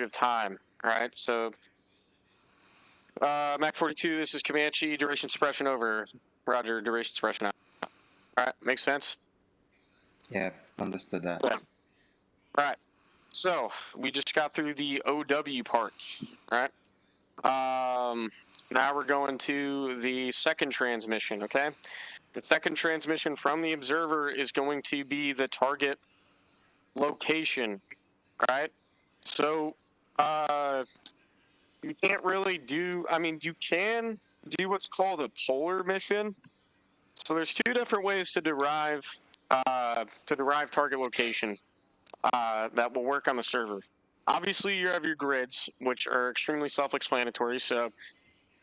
of time, right? So, MAC-42, this is Comanche, duration suppression over. Roger, duration suppression out. All right, makes sense? Yeah, understood that. Yeah. All right, so we just got through the OW part, right? Now we're going to the second transmission, okay? The second transmission from the observer is going to be the target location, right? So, you can't really do, I mean, you can do what's called a polar mission. So there's two different ways to derive target location that will work on the server. Obviously, you have your grids, which are extremely self-explanatory. So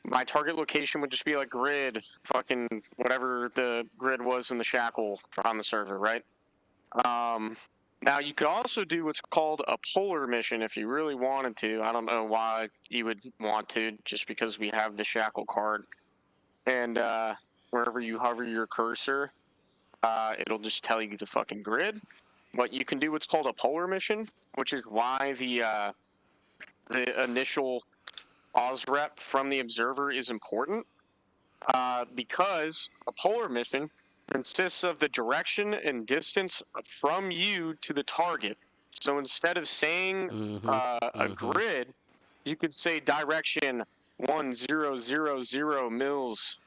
my target location would just be like grid, fucking whatever the grid was in the shackle on the server, right? Now you could also do what's called a polar mission if you really wanted to. I don't know why you would want to, just because we have the shackle card, and wherever you hover your cursor, it'll just tell you the fucking grid. But you can do what's called a polar mission, which is why the initial OSREP from the observer is important, because a polar mission consists of the direction and distance from you to the target. So instead of saying a grid, you could say direction 1000 mils,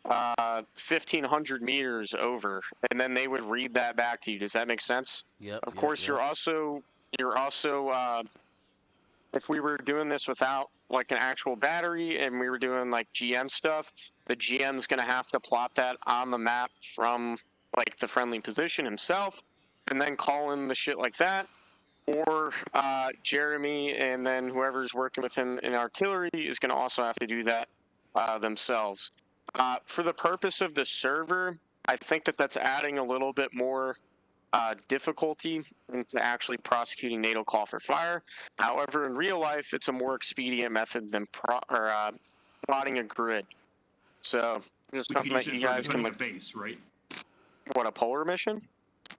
1500 meters over, and then they would read that back to you. Does that make sense? Yep. Of course, you're also if we were doing this without like an actual battery and we were doing like GM stuff, the GM's gonna have to plot that on the map from like the friendly position himself, and then call in the shit like that. Or Jeremy and then whoever's working with him in artillery is gonna also have to do that themselves. For the purpose of the server, I think that that's adding a little bit more difficulty into actually prosecuting NATO call for fire. However, in real life, it's a more expedient method than plotting a grid. So it's something that you guys can like base, right? What, a polar mission?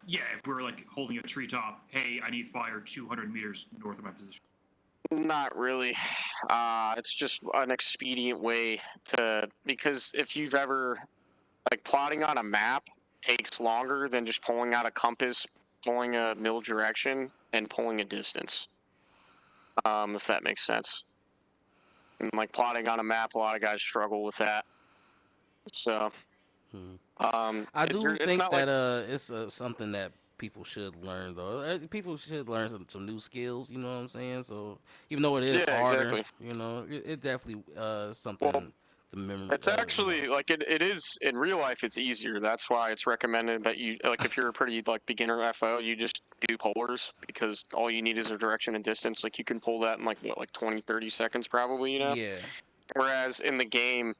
Yeah, if we're like holding a treetop, hey, I need fire 200 meters north of my position. Not really. It's just an expedient way to, because if you've ever, like, plotting on a map takes longer than just pulling out a compass, pulling a mil direction, and pulling a distance. If that makes sense. And like plotting on a map, a lot of guys struggle with that. So, I do think that it's something that people should learn, though. People should learn some new skills. You know what I'm saying? So even though it is harder, exactly. you know, it definitely something. Well, it's actually like it is in real life. It's easier. That's why it's recommended that you, like, if you're a pretty like beginner FO, you just do polars, because all you need is a direction and distance. Like you can pull that in like what, like 20-30 seconds probably, you know. Yeah. Whereas in the game,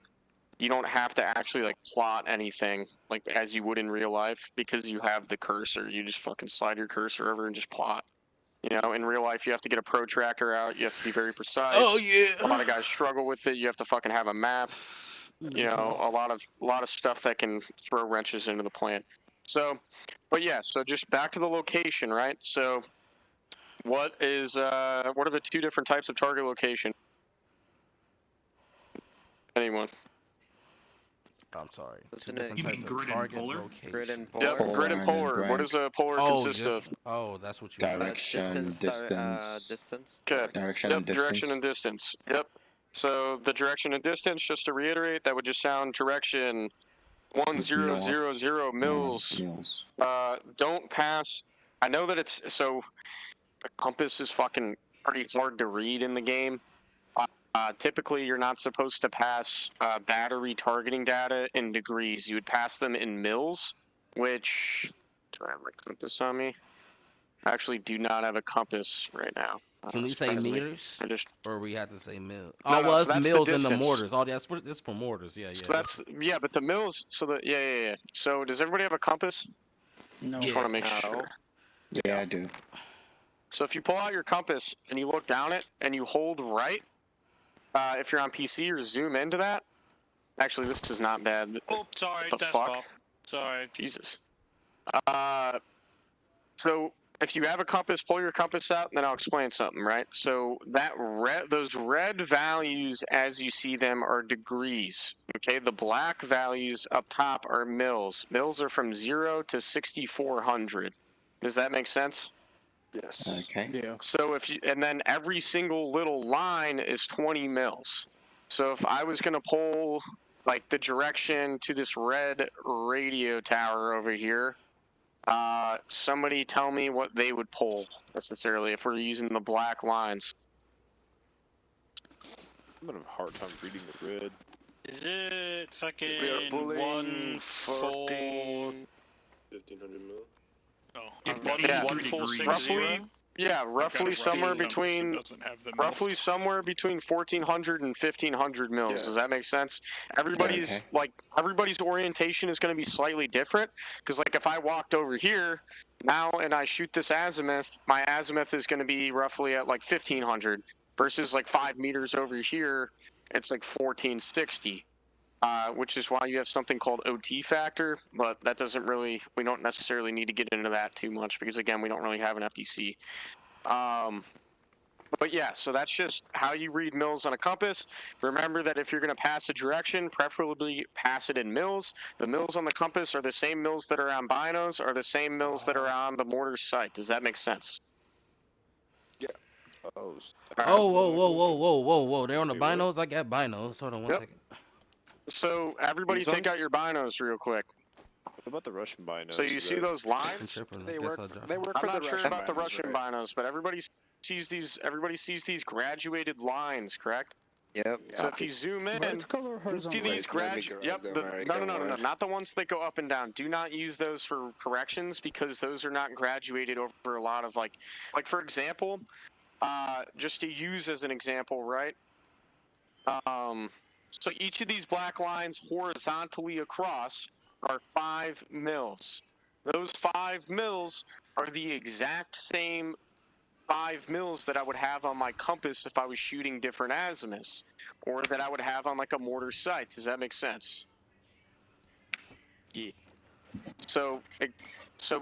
you don't have to actually like plot anything like as you would in real life, because you have the cursor. You just fucking slide your cursor over and just plot. You know, in real life, you have to get a protractor out. You have to be very precise. Oh yeah. A lot of guys struggle with it. You have to fucking have a map. You know, a lot of stuff that can throw wrenches into the plan. So, but yeah. So just back to the location, right? So, what are the two different types of target location? Anyone? I'm sorry. You mean grid and polar? Grid and polar. Yep, grid and polar. What does a polar consist of? Oh, that's what you Direction, distance. Distance. Okay. Direction and distance. Direction and distance. Yep. So the direction and distance, just to reiterate, that would just sound direction 1000 mils. Don't pass. I know that it's so. The compass is fucking pretty hard to read in the game. Typically, you're not supposed to pass battery targeting data in degrees. You would pass them in mils, which... Do I have my compass on me? I actually do not have a compass right now. Can we say meters? Or we have to say mil? No, well, so it's mils in the mortars. Oh, that's for mortars. Yeah, yeah. So that's... Yeah, but the mils... So the... Yeah. So does everybody have a compass? No. Just want to make sure. Yeah, I do. So if you pull out your compass and you look down it and you hold right... if you're on PC, or zoom into that. Actually, this is not bad. Oh, sorry, what the fuck? Sorry. Jesus. So if you have a compass, pull your compass out, and then I'll explain something, right? So those red values, as you see them, are degrees. Okay, the black values up top are mils. Mils are from 0 to 6,400. Does that make sense? Yes. Okay. Yeah. So and then every single little line is 20 mils. So if I was gonna pull like the direction to this red radio tower over here, somebody tell me what they would pull necessarily if we're using the black lines. I'm gonna have a hard time reading the red. Is it fucking We are pulling 1,400 mil. Oh, It's Yeah. 83 Roughly, yeah, roughly somewhere between 1,400 and 1,500 mils. Yeah. Does that make sense? Everybody's Okay. everybody's orientation is going to be slightly different because like if I walked over here now and I shoot this azimuth, my azimuth is going to be roughly at like 1,500 versus like 5 meters over here, it's like 1,460. Which is why you have something called OT factor, but that doesn't really, we don't necessarily need to get into that too much because again, we don't really have an FDC. But yeah, so that's just how you read mils on a compass. Remember that if you're going to pass a direction, preferably pass it in mils. The mils on the compass are the same mils that are on binos, are the same mils that are on the mortar sight. Does that make sense? Yeah. Oh, whoa. They're on the Wait, what? binos? I got binos. Hold on one second. So everybody These take out ones? your binos real quick. What about the Russian binos? So you see those lines? They work for I'm the not sure Russian about the binos, Russian right? binos, but everybody sees these graduated lines, correct? Yep. So if you zoom in, Vertical or you horizontal? see these Yep. No. Not the ones that go up and down. Do not use those for corrections because those are not graduated over a lot of like for example, just to use as an example, right? So each of these black lines horizontally across are 5 mils. Those 5 mils are the exact same 5 mils that I would have on my compass if I was shooting different azimuths, or that I would have on like a mortar sight. Does that make sense? Yeah. So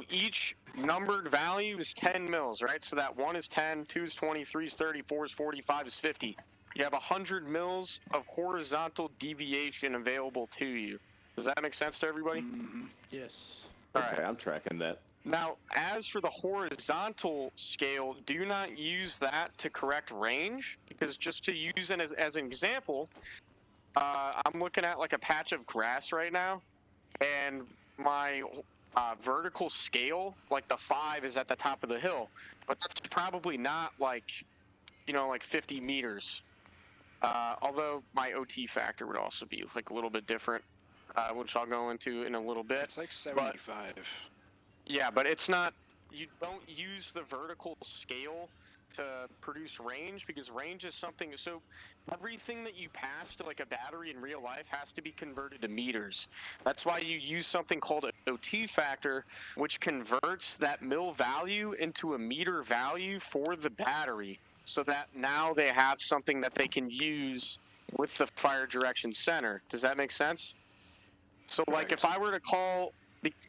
each numbered value is 10 mils, right? So that 1 is 10, 2 is 20, 3 is 30, 4 is 40, 5 is 50. You have 100 mils of horizontal deviation available to you. Does that make sense to everybody? Mm-hmm. Yes. All right. Okay, I'm tracking that. Now, as for the horizontal scale, do not use that to correct range, because just to use it as an example, I'm looking at like a patch of grass right now, and my vertical scale, like the 5 is at the top of the hill, but that's probably not like, like 50 meters. Although my OT factor would also be like a little bit different, which I'll go into in a little bit. It's like 75. Yeah, but it's not, you don't use the vertical scale to produce range, because range is something, so everything that you pass to like a battery in real life has to be converted to meters. That's why you use something called an OT factor, which converts that mil value into a meter value for the battery, so that now they have something that they can use with the fire direction center. Does that make sense? So like if I were to call,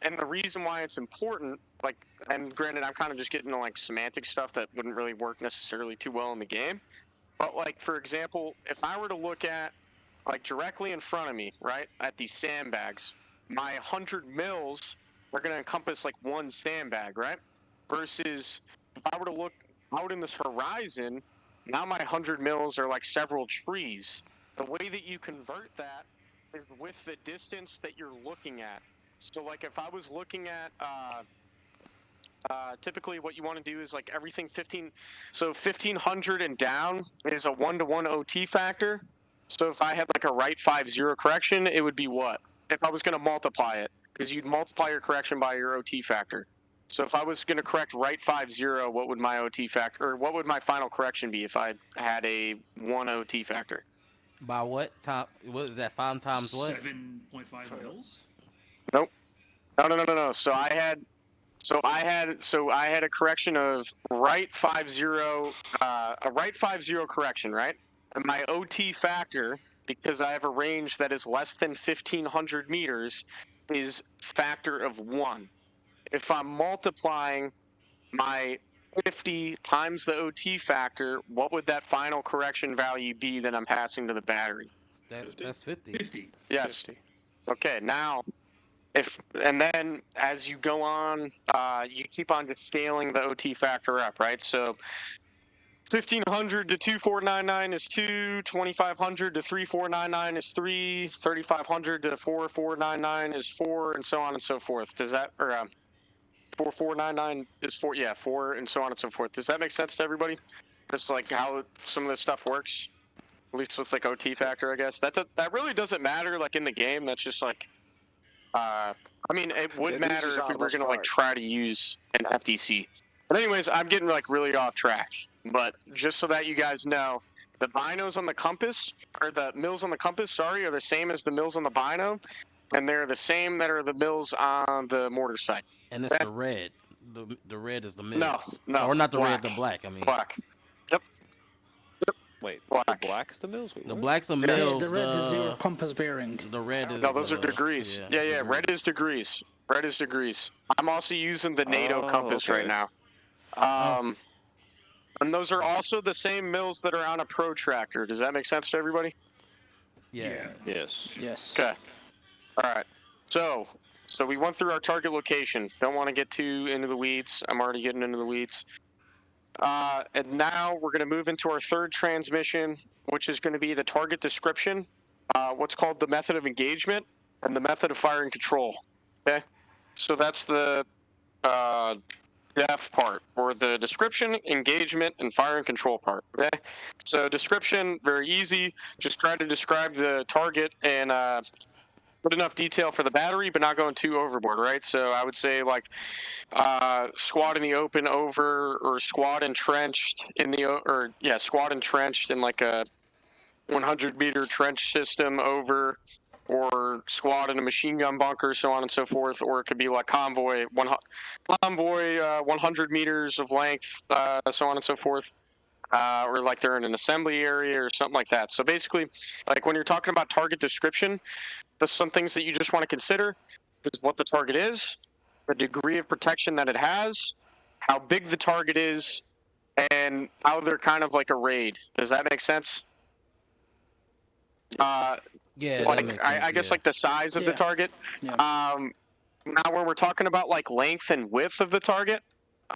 and the reason why it's important, like, and granted I'm kind of just getting into like semantic stuff that wouldn't really work necessarily too well in the game, but like for example, if I were to look at like directly in front of me, right, at these sandbags, my 100 mils are going to encompass like one sandbag, right? Versus if I were to look out in this horizon, now my 100 mils are like several trees. The way that you convert that is with the distance that you're looking at. So like if I was looking at typically what you want to do is like everything 1500 and down is a 1-to-1 OT factor. So if I had like a right 5-0 correction, it would be what? If I was going to multiply it, because you'd multiply your correction by your OT factor. So if I was going to correct right 5-0, what would my OT factor, or what would my final correction be if I had a 1 OT factor? By what time? What is that? 5 times what? 7.5 mils. Nope. No. So I had a correction of right 5-0, a right 5-0 correction, right? And my OT factor, because I have a range that is less than 1,500 meters, is factor of 1. If I'm multiplying my 50 times the OT factor, what would that final correction value be that I'm passing to the battery? That's 50. 50. Yes. 50. Okay, now, and then as you go on, you keep on just scaling the OT factor up, right? So 1,500 to 2,499 is 2, 2,500 to 3,499 is 3, 3,500 to 4,499 is 4, and so on and so forth. Does that, or 4,499 is 4, yeah, 4, and so on and so forth. Does that make sense to everybody? That's like how some of this stuff works, at least with like OT factor, I guess. That really doesn't matter like in the game. That's just like, I mean, it would matter if we were gonna like try to use an FDC. But anyways, I'm getting like really off track. But just so that you guys know, the binos on the compass, or the mills on the compass, sorry, are the same as the mills on the bino, and they're the same that are the mills on the mortar side. And it's the red. The red is the mills. No, or not the black. red, the black. I mean, Black. Yep. Wait, Black. the black's the mills? Wait, the what? black's the Yeah, mills. the red is your compass bearing. The red is No, those are degrees. Yeah, degrees. red is degrees. Red is degrees. I'm also using the NATO compass right now. And those are also the same mills that are on a protractor. Does that make sense to everybody? Yeah. Yes. Yes. Okay. All right. So we went through our target location. Don't want to get too into the weeds. I'm already getting into the weeds. And now we're going to move into our third transmission, which is going to be the target description, what's called the method of engagement, and the method of fire and control. Okay? So that's the DEF part, or the description, engagement, and fire and control part. Okay? So description, very easy. Just try to describe the target and put enough detail for the battery, but not going too overboard, right? So I would say like squad in the open over, or squad entrenched in the, squad entrenched in like a 100-meter trench system over, or squad in a machine gun bunker, so on and so forth. Or it could be like convoy 100 meters of length, so on and so forth. Or like they're in an assembly area or something like that. So basically, like when you're talking about target description, there's some things that you just want to consider is what the target is, the degree of protection that it has, how big the target is, and how they're kind of like arrayed. Does that make sense? Yeah, like that makes sense, I guess like the size of the target. Yeah. Now when we're talking about like length and width of the target,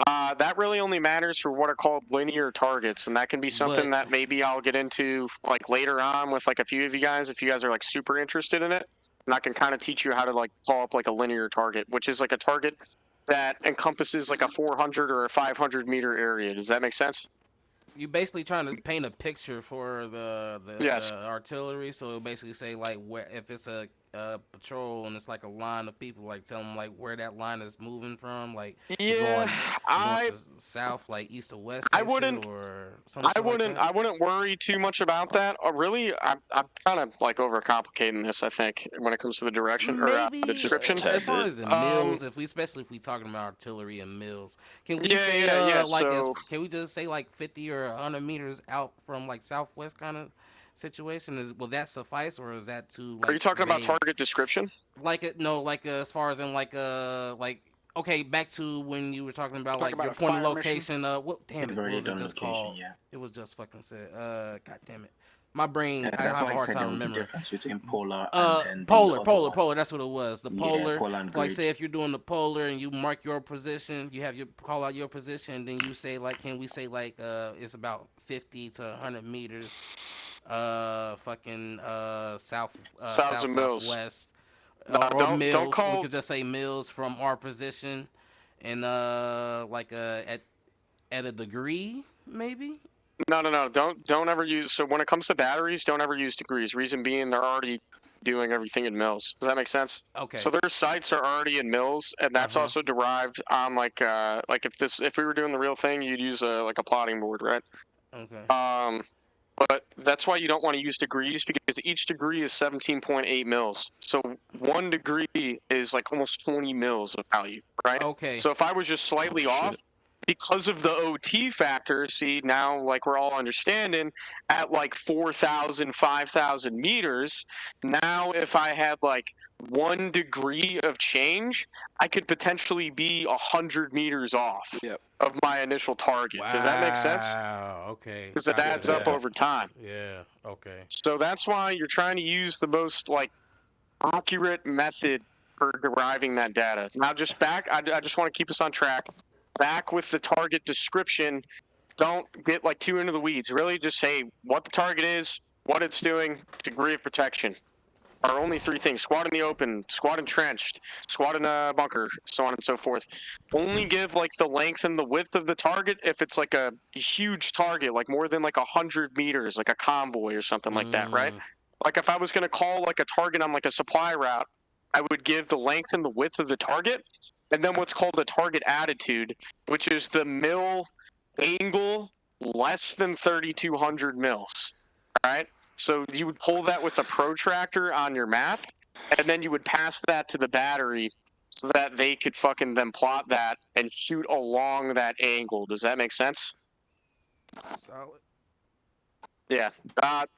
that really only matters for what are called linear targets, and that can be something that maybe I'll get into like later on with like a few of you guys if you guys are like super interested in it. And I can kind of teach you how to like call up like a linear target, which is like a target that encompasses like a 400 or a 500 meter area. Does that make sense? You basically trying to paint a picture for the artillery. So basically say like where, if it's a patrol and it's like a line of people, like tell them like where that line is moving from, like it's going to south, like east or west. I wouldn't worry too much about that. Really, I'm kind of like overcomplicating this. I think when it comes to the direction or the description. As far as the mills, especially if we talking about artillery and mills, can we say can we just say like 50 or 100 meters out from like southwest kind of situation? Will that suffice, or is that too? Like, are you talking about target description? As far as in okay, back to when you were talking about like your point of location. What was it just called? Yeah. It was just fucking said. God damn it. My brain, I that's have why a hard I said time there was remembering. a difference between polar and polar. That's what it was. The polar, polar and like grid. say if you're doing the polar and you mark your position, you have your call out your position, then you say like, can we say like it's about 50 to 100 meters, southwest, we could just say mills from our position, and at a degree maybe. No. Don't ever use. So when it comes to batteries, don't ever use degrees. Reason being, they're already doing everything in mils. Does that make sense? Okay. So their sites are already in mils, and that's also derived on like if we were doing the real thing, you'd use like a plotting board, right? Okay. But that's why you don't want to use degrees, because each degree is 17.8 mils. So 1 degree is like almost 20 mils of value, right? Okay. So if I was just slightly off, because of the OT factor, see, now, like, we're all understanding, at, like, 4,000, 5,000 meters, now if I had, like, 1 degree of change, I could potentially be 100 meters off of my initial target. Wow. Does that make sense? Wow. Okay. Because it adds up over time. Yeah. Okay. So that's why you're trying to use the most, like, accurate method for deriving that data. Now, just back, I just want to keep us on track. Back with the target description. Don't get, like, too into the weeds. Really just say what the target is, what it's doing, degree of protection. Are only 3 things: squad in the open, squad entrenched, squad in a bunker, so on and so forth. Only give, like, the length and the width of the target if it's, like, a huge target, like more than, like, 100 meters, like a convoy or something like that, right? Like, if I was going to call, like, a target on, like, a supply route, I would give the length and the width of the target, and then what's called a target attitude, which is the mil angle less than 3,200 mils, all right? So you would pull that with a protractor on your map, and then you would pass that to the battery so that they could fucking then plot that and shoot along that angle. Does that make sense? Solid. Yeah.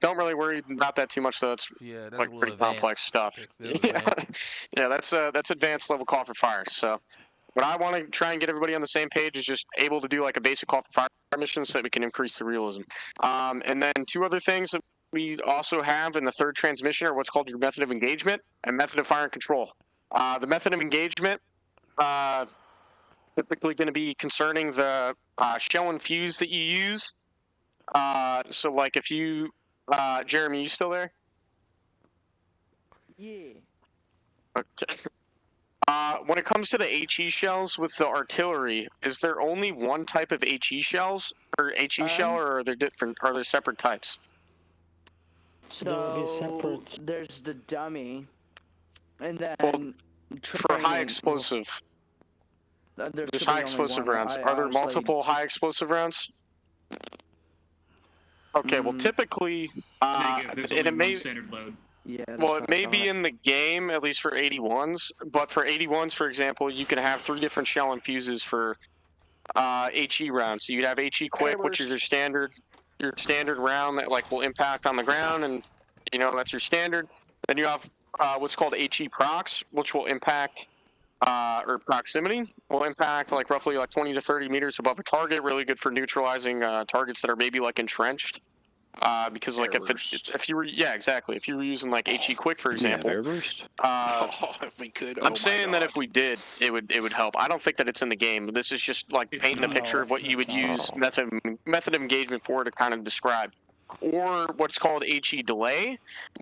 Don't really worry about that too much, though. It's like pretty complex stuff. Yeah, that's advanced level call for fire. So what I want to try and get everybody on the same page is just able to do, like, a basic call for fire mission so that we can increase the realism. And then 2 other things that we also have in the 3rd transmission are what's called your method of engagement and method of fire and control. The method of engagement typically going to be concerning the shell and fuse that you use. So, like, if you, Jeremy, you still there? Yeah. Okay. When it comes to the HE shells with the artillery, is there only one type of HE shells, or HE shell, or are there different? Are there separate types? So there's the dummy, and then for high explosive. There's high explosive rounds. Are there multiple high explosive rounds? Okay, well, typically, and it may standard load. Yeah. Well, it may be in the game, at least for 81s, but for 81s, for example, you can have 3 different shell and fuses for HE rounds. So you'd have HE quick, which is your standard round that, like, will impact on the ground, and, you know, that's your standard. Then you have what's called HE procs, which will impact or proximity will impact, like, roughly, like, 20 to 30 meters above a target. Really good for neutralizing targets that are maybe, like, entrenched. Because, like, if you were if you were using, like, HE quick, for example, if we could, I'm saying that if we did, it would help. I don't think that it's in the game. This is just, like, painting a picture of what you would use method of engagement for to kind of describe. Or what's called HE delay,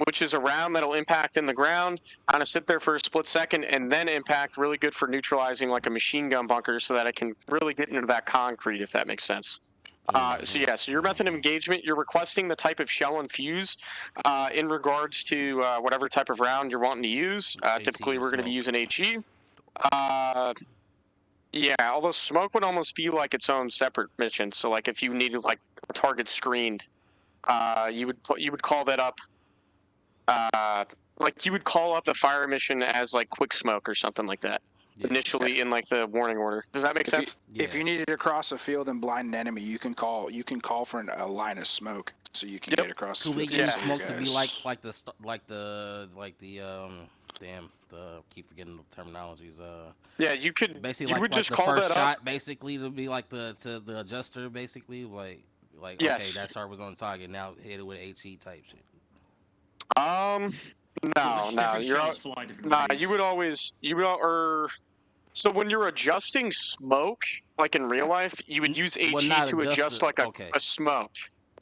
which is a round that'll impact in the ground, kind of sit there for a split second, and then impact. Really good for neutralizing, like, a machine gun bunker, so that it can really get into that concrete, if that makes sense. So your method of engagement, you're requesting the type of shell and fuse in regards to whatever type of round you're wanting to use. Typically, we're going to be using HE. Yeah, although smoke would almost be like its own separate mission. So, like, if you needed, like, a target screened, you would call that up. Like, you would call up the fire mission as, like, quick smoke or something like that. Initially in, like, the warning order. Does that make sense? If you needed to cross a field and blind an enemy, you can call for a line of smoke so you can get across the field. field. Could we use smoke to be like keep forgetting the terminologies. Yeah, you could basically you would just the call first that shot up. basically to be like the adjuster basically like yes. Okay, that shot was on target, now hit it with HE type shit. No, you would always so when you're adjusting smoke, like in real life, you would use HE to adjust like a smoke.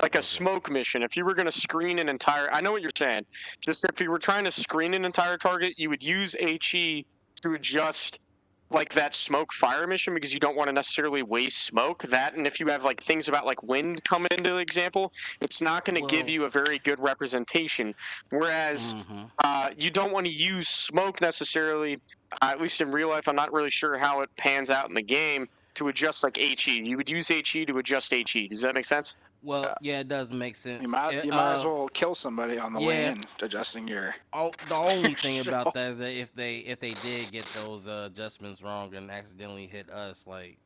Like a smoke mission. If you were going to screen an entire... I know what you're saying. Just if you were trying to screen an entire target, you would use HE to adjust, like, that smoke fire mission, because you don't want to necessarily waste smoke. That, and if you have, like, things about, like, wind coming into the example, it's not going to give you a very good representation. Whereas you don't want to use smoke necessarily, at least in real life. I'm not really sure how it pans out in the game, to adjust, like, HE. You would use HE to adjust HE. Does that make sense? Well, yeah, it does make sense. You might as well kill somebody on the way in, adjusting your. The only thing about that is that if they did get those adjustments wrong and accidentally hit us, like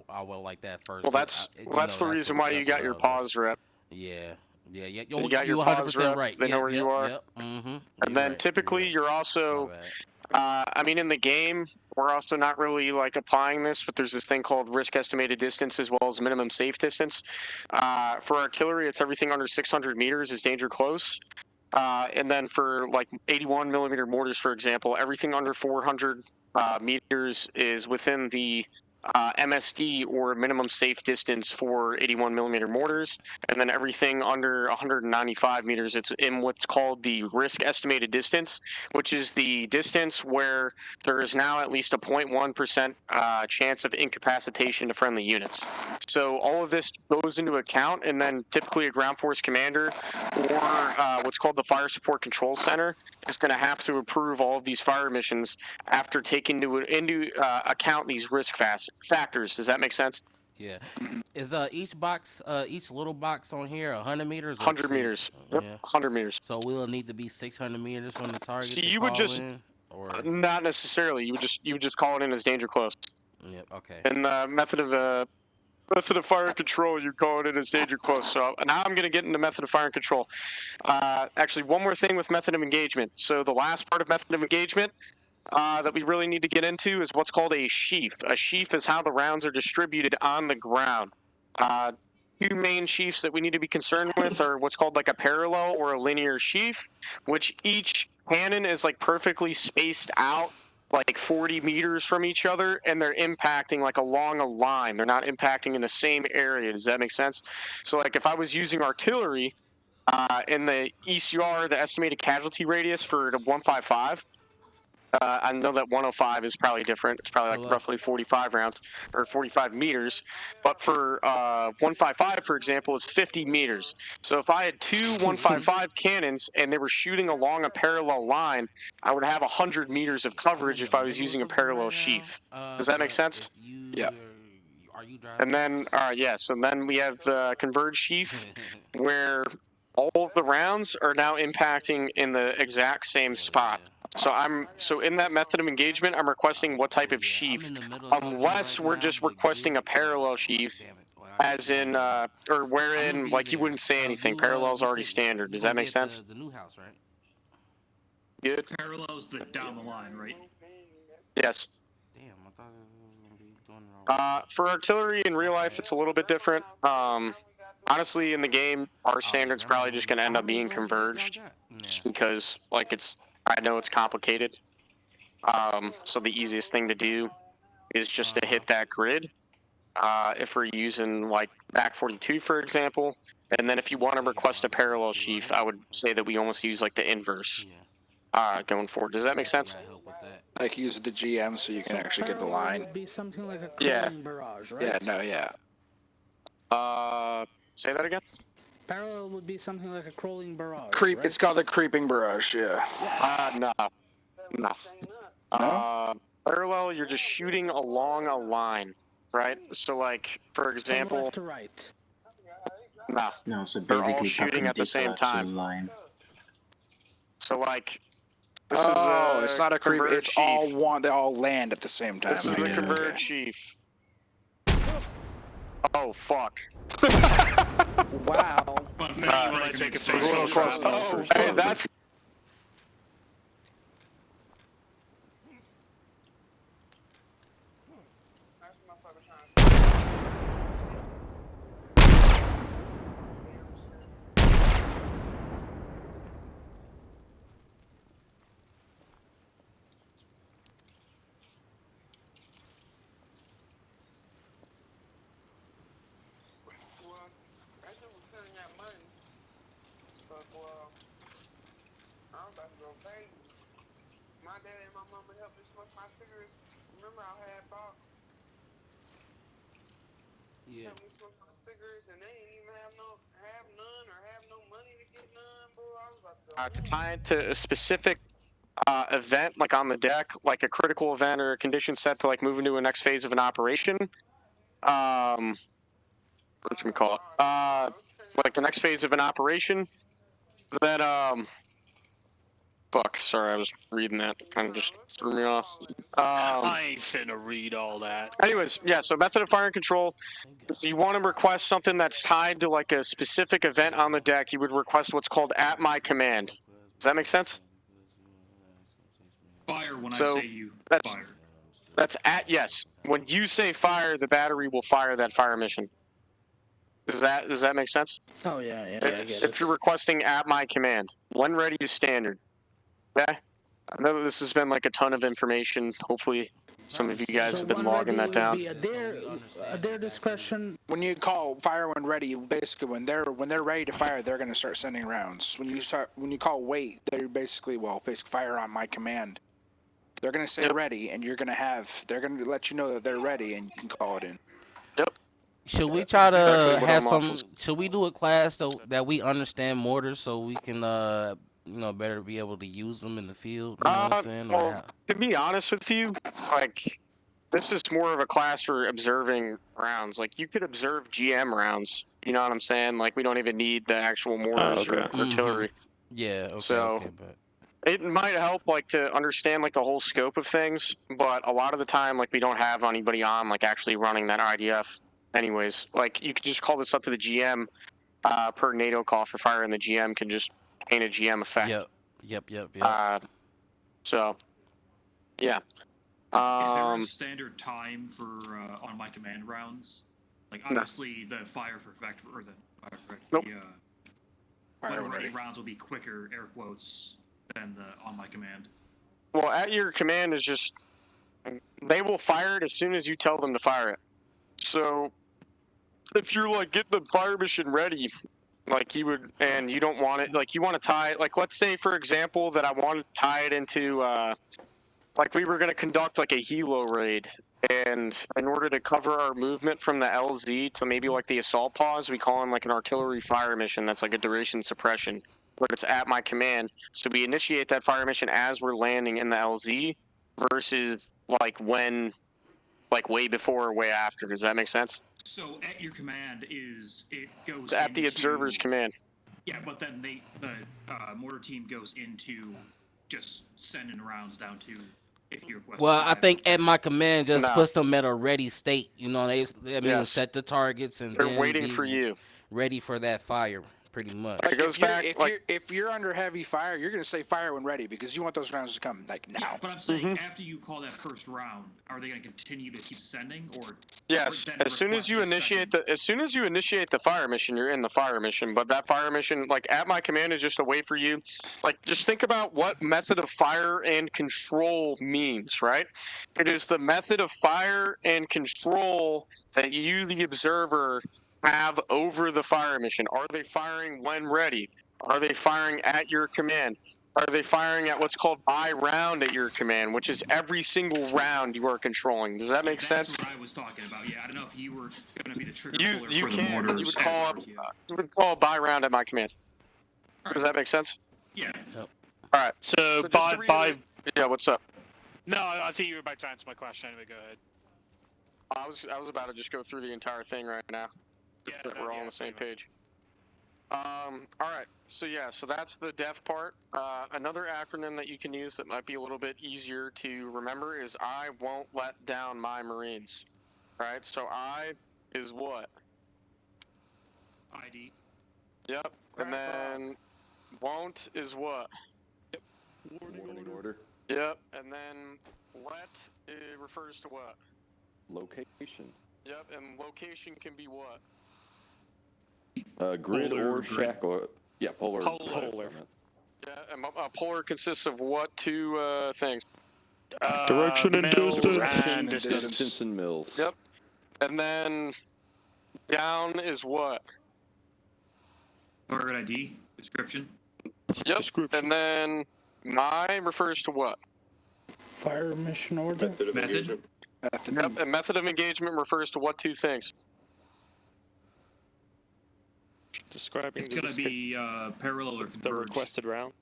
I will like that first. Well, that's the reason why you got your pause rep. Yeah. You got your you 100% pause rep. right. They know where you are. Yep. Mm-hmm. And then typically you're also. I mean, in the game, we're also not really like applying this, but there's this thing called risk estimated distance as well as minimum safe distance. For artillery, it's everything under 600 meters is danger close. And then for like 81 millimeter mortars, for example, everything under 400 meters is within the MSD or minimum safe distance for 81 millimeter mortars, and then everything under 195 meters, it's in what's called the risk estimated distance, which is the distance where there is now at least a 0.1% chance of incapacitation to friendly units. So all of this goes into account, and then typically a ground force commander or what's called the Fire Support Control Center is going to have to approve all of these fire missions after taking into account these risk factors. Does that make sense? Yeah. Is each box, each little box on here 100 meters? 100 meters. Yep, 100 meters. So we'll need to be 600 meters from the target. So you would just not necessarily. You would just call it in as danger close. Yep. Okay. And the method of fire control, you call it in as danger close. So now I'm going to get into method of fire and control. Actually, one more thing with method of engagement. So the last part of method of engagement that we really need to get into is what's called a sheaf. A sheaf is how the rounds are distributed on the ground. Two main sheafs that we need to be concerned with are what's called like a parallel or a linear sheaf, which each cannon is like perfectly spaced out like 40 meters from each other, and they're impacting like along a line. They're not impacting in the same area. Does that make sense? So like if I was using artillery in the ECR, the estimated casualty radius for the 155, I know that 105 is probably different. It's probably like roughly 45 rounds or 45 meters. But for 155, for example, it's 50 meters. So if I had two 155 cannons and they were shooting along a parallel line, I would have 100 meters of coverage if I was using a parallel sheaf. Does that make sense? Yeah. And then, so then we have the converged sheaf where all of the rounds are now impacting in the exact same spot. So in that method of engagement, I'm requesting what type of sheaf, unless we're just requesting a parallel sheaf, as in, or wherein, like you wouldn't say anything. Parallel's already standard. Does that make sense? The new house, right? Good. Parallels the down the line, right? Yes. Damn, I thought it was gonna be doing it wrong. For artillery in real life, it's a little bit different. Honestly, in the game, our standard's probably just going to end up being converged, just because, like, I know it's complicated. So the easiest thing to do is just to hit that grid. If we're using, like, back 42, for example, and then if you want to request a parallel sheaf, I would say that we almost use, like, the inverse going forward. Does that make sense? Like use the GM so you can actually get the line. Would be something like a crawling barrage, right? Yeah, no, yeah. Say that again? Parallel would be something like a crawling barrage. Right? It's called a creeping barrage, yeah. No. Parallel, you're just shooting along a line, right? So, like, for example... From left to right. No, so they're all basically shooting at the same time. Line. So, like... it's not a creep. It's sheaf. All one. They all land at the same time. This is the converged sheaf. Oh, fuck. Wow. Hey, that's... My dad and my mama helped me smoke my cigarettes. Remember I had bought? Yeah. Helped me smoke my cigarettes and they didn't even have none or have no money to get none, bro. I was about to go. To tie it to a specific event, like on the deck, like a critical event or a condition set to like move into a next phase of an operation, whatchamacallit, like the next phase of an operation, that, fuck, sorry, I was reading that, kind of just threw me off. I ain't finna read all that. Anyways, yeah, so method of fire and control, if you want to request something that's tied to like a specific event on the deck, you would request what's called at my command. Does that make sense? Fire when So, I say you that's- fire. That's at, yes. When you say fire, the battery will fire that fire mission. Does that make sense? Oh yeah, yeah, I get If it. you're requesting at my command, when ready is standard. Okay? I know that this has been like a ton of information. Hopefully, some of you guys have been logging that down. At their discretion. When you call fire when ready, basically when they're ready to fire, they're gonna start sending rounds. When you call wait, they're basically fire on my command. They're gonna say ready, and they're gonna let you know that they're ready, and you can call it in. Yep. Should we try to Exactly what have I'm some? off Should we do a class so that we understand mortars so we can, better be able to use them in the field? You know what I'm saying? Well, to be honest with you, like, this is more of a class for observing rounds. Like, you could observe GM rounds. You know what I'm saying? Like, we don't even need the actual mortars or artillery. Yeah. Okay. So, okay, but it might help, like, to understand, like, the whole scope of things, but a lot of the time, like, we don't have anybody on, like, actually running that IDF anyways. Like, you could just call this up to the GM per NATO call for fire, and the GM can just paint a GM effect. Yep. So, yeah. Is there a standard time for on my command rounds? Like obviously the fire for effect or the fire for effect, Nope. whatever ready rounds will be quicker, air quotes, than the on my command. Well, at your command is just they will fire it as soon as you tell them to fire it. So if you're like getting the fire mission ready, like you would, and you don't want it, like you want to tie it, like let's say for example that I want to tie it into, like we were going to conduct like a helo raid, and in order to cover our movement from the LZ to maybe like the assault pause, we call in like an artillery fire mission that's like a duration suppression, but it's at my command. So we initiate that fire mission as we're landing in the LZ versus like when, like way before or way after. Does that make sense? So at your command it goes. It's at the observer's command. Yeah, but then the mortar team goes into just sending rounds down to if you request. Well, I think at my command just No. puts them at a ready state. You know, they Yes. set the targets and They're then waiting be for you. ready for that fire, pretty much. It goes back, If you're under heavy fire, you're gonna say fire when ready because you want those rounds to come like now. Yeah, but I'm saying after you call that first round, are they going to continue to keep sending, or? Yes, as soon as you initiate the fire mission, you're in the fire mission. But that fire mission, like at my command, is just a way for you. Like, just think about what method of fire and control means, right? It is the method of fire and control that you, the observer, have over the fire mission. Are they firing when ready? Are they firing at your command? Are they firing at what's called by round at your command, which is every single round you are controlling? Does that make sense? That's what I was talking about. Yeah, I don't know if you were going to be the trigger puller You for the can. mortars. You would call by round at my command. Does that make sense? Yeah. Yep. All right. So just by to reiterate- Yeah. What's up? No, I think you were about to answer my question. Anyway, go ahead. I was about to just go through the entire thing right now. Yeah, So we're all on the same page. All right. So yeah. So that's the DEF part. Another acronym that you can use that might be a little bit easier to remember is I won't let down my Marines. All right. So I is what? ID. Yep. And then won't is what? Warning order. Yep. And then let it refers to what? Location. Yep. And location can be what? Grid Polar, or grid. shack or polar. Polar. Yeah. And a polar consists of what two things? Direction and mills distance. and distance. Distance and mills. Yep. And then down is what? Target ID. Description. Yep. Description. And then my refers to what? Fire mission order. Method. Yep. And method of engagement refers to what two things? Describing It's going to be parallel or the converged. requested round.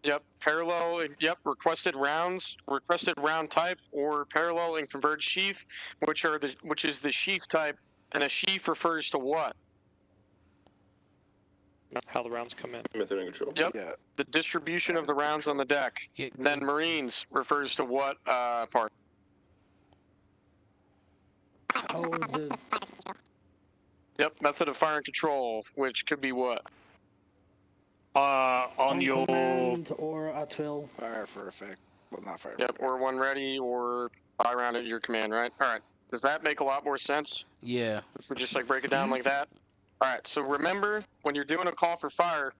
Yep. Parallel. Yep. Requested rounds, requested round type, or parallel and converged sheath, which is the sheath type And a sheaf refers to what? How the rounds come in. Method and control. Yep. Yeah. The distribution of the rounds on the deck. Yeah. Then Marines refers to what part? Oh, the Yep. Method of fire and control, which could be what? On your command or at will. Fire for effect. Well, not fire. Yep. Or one ready, or buy round at your command, right? All right. Does that make a lot more sense? Yeah. If we just like break it down like that? All right. So remember, when you're doing a call for fire,